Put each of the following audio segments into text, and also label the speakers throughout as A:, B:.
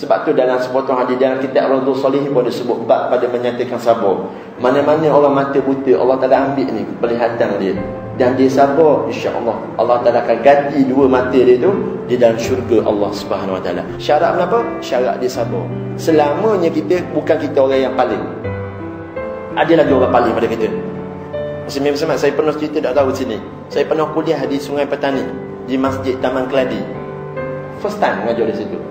A: Sebab tu dalam sepotong hadis dalam kitab Riyadhus Shalihin pun ada sebut bab pada menyatakan sabar. Mana-mana orang mata buta, Allah Taala ambil ni penglihatan dia dan dia sabar, insya-Allah Allah Taala akan ganti dua mata dia tu di dalam syurga Allah Subhanahu Wa Taala. Syarat apa? Syarat dia sabar. Selamanya kita bukan kita orang yang paling. Ada lagi orang paling pada kita. Muslim-muslimat, saya pernah cerita tak tahu sini. Saya pernah kuliah di Sungai Petani di Masjid Taman Keladi. First time mengajar di situ.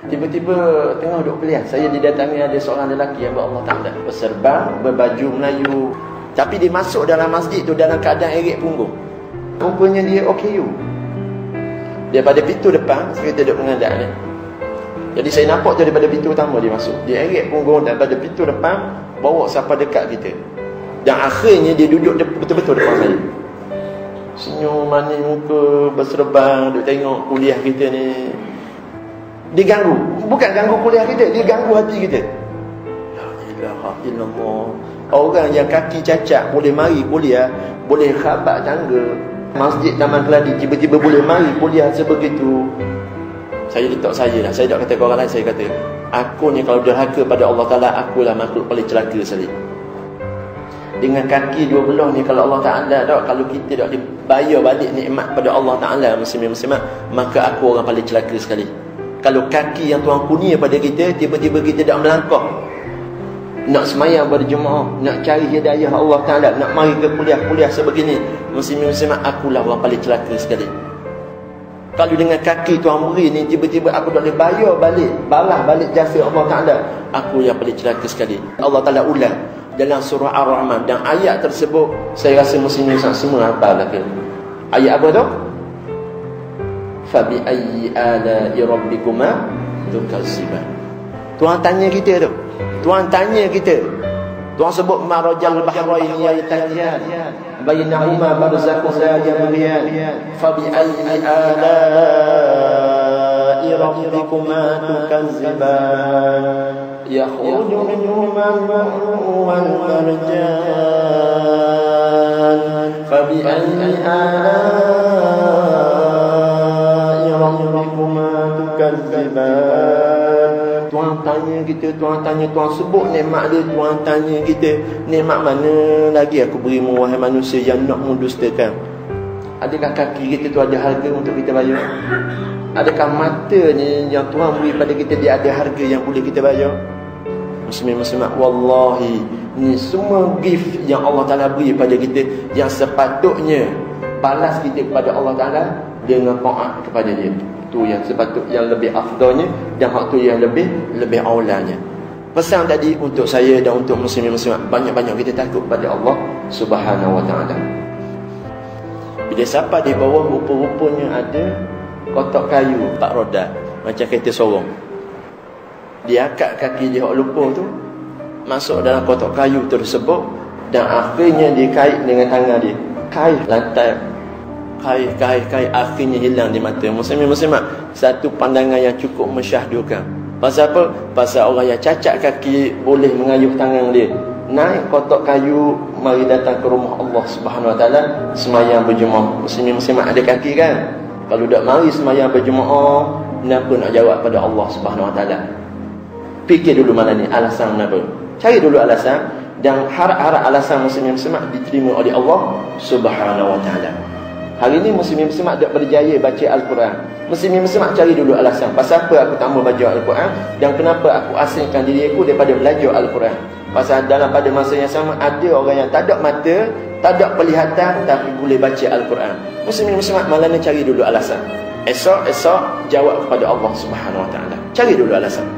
A: Tiba-tiba tengah duduk kuliah, saya didatangi ada seorang lelaki yang Allah Ta'ala berserban, berbaju Melayu. Tapi dia masuk dalam masjid tu dalam keadaan erik punggung. Rupanya dia OKU. Daripada pintu depan, kita duduk mengadap ni. Jadi saya nampak tu daripada pintu utama dia masuk. Dia erik punggung daripada pintu depan, bawa sampai dekat kita. Dan akhirnya dia duduk betul-betul depan saya. Senyum manis muka, berserban, duduk tengok kuliah kita ni. Dia ganggu. Bukan ganggu kuliah kita, dia ganggu hati kita. La ilaha illallah. Orang yang kaki cacat boleh mari kuliah, boleh khabar tangga Masjid Taman Keladi, tiba-tiba boleh mari kuliah sebegitu. Saya letak saya lah. Saya tak kata ke orang lain, saya kata aku ni kalau derhaka pada Allah Ta'ala, akulah makhluk paling celaka sekali. Dengan kaki dua belah ni, kalau Allah Ta'ala tak, kalau kita tak dibayar balik nikmat pada Allah Ta'ala, muslimin-muslimat, maka aku orang paling celaka sekali. Kalau kaki yang Tuhan kurnia pada kita, tiba-tiba kita tak melangkah nak semayang berjemaah, nak cari hidayah Allah Ta'ala, nak mari ke kuliah-kuliah sebegini, muslimin-muslimat, akulah orang paling celaka sekali. Kalau dengan kaki Tuhan beri ni, tiba-tiba aku tak boleh bayar balik, balas balik jasa Allah Ta'ala, aku yang paling celaka sekali. Allah Ta'ala ulang dalam surah Ar-Rahman, dan ayat tersebut saya rasa muslimin semua hafal lah. Ayat apa tu? Fabi ayyi ala'i rabbikuma tukazziban. Tuhan tanya kita tu. Tuhan tanya kita. Tuhan sebut marajal bahrain yaltaqiyan bainahuma barzakhun la yabghiyan. Fabi ayyi ala'i rabbikuma tukazziban. Yakhruju minhuma al-ma'u wal-marjan. Fabi ayyi ala'i rabbikuma tukazziban. Tuhan tanya kita, Tuhan tanya, Tuhan sebut nikmat dia, Tuhan tanya kita, nikmat mana lagi aku berimu wahai manusia yang nak mendustakan? Adakah kaki kita tu ada harga untuk kita bayar? Adakah mata ni yang Tuhan beri pada kita, dia ada harga yang boleh kita bayar? Muslim-muslimat, wallahi ni semua gift yang Allah Ta'ala beri pada kita, yang sepatutnya balas kita kepada Allah Ta'ala dengan taat kepada dia. Itu yang sepatut, yang lebih afdalnya, dan hak tu yang lebih aulanya. Pesan tadi untuk saya dan untuk muslimin-muslimat, banyak-banyak kita takut pada Allah Subhanahu Wa Ta'ala. Bila siapa di bawah, rupa-rupanya ada kotak kayu 4 roda macam kereta sorong. Dia akak kaki dia lupa tu masuk dalam kotak kayu tersebut, dan akhirnya dia kait dengan tangan dia, kait lantai, kait, akhirnya hilang di mata. Muslimin-muslimat, satu pandangan yang cukup mensyahdukan. Pasal apa? Pasal orang yang cacat kaki boleh mengayuh tangan dia, naik kotak kayu, mari datang ke rumah Allah Subhanahu Wa Ta'ala, semayang berjemaah. Muslimin-muslimat ada kaki kan? Kalau tak mari semayang berjemaah, kenapa nak jawab pada Allah Subhanahu Wa Ta'ala? Fikir dulu mana ni alasan kenapa. Cari dulu alasan, dan harap-harap alasan muslimin-muslimat diterima oleh Allah Subhanahu Wa Ta'ala. Hari ni muslimin-muslimat tak berjaya baca Al-Quran. Muslimin-muslimat cari dulu alasan, pasal apa aku tak mau baca Al-Quran, dan kenapa aku asingkan diri aku daripada belajar Al-Quran. Pasal dalam pada masa yang sama, ada orang yang tak ada mata, tak ada penglihatan, tapi boleh baca Al-Quran. Muslimin-muslimat, malam ni cari dulu alasan. Esok jawab kepada Allah Subhanahu Wa Ta'ala. Cari dulu alasan.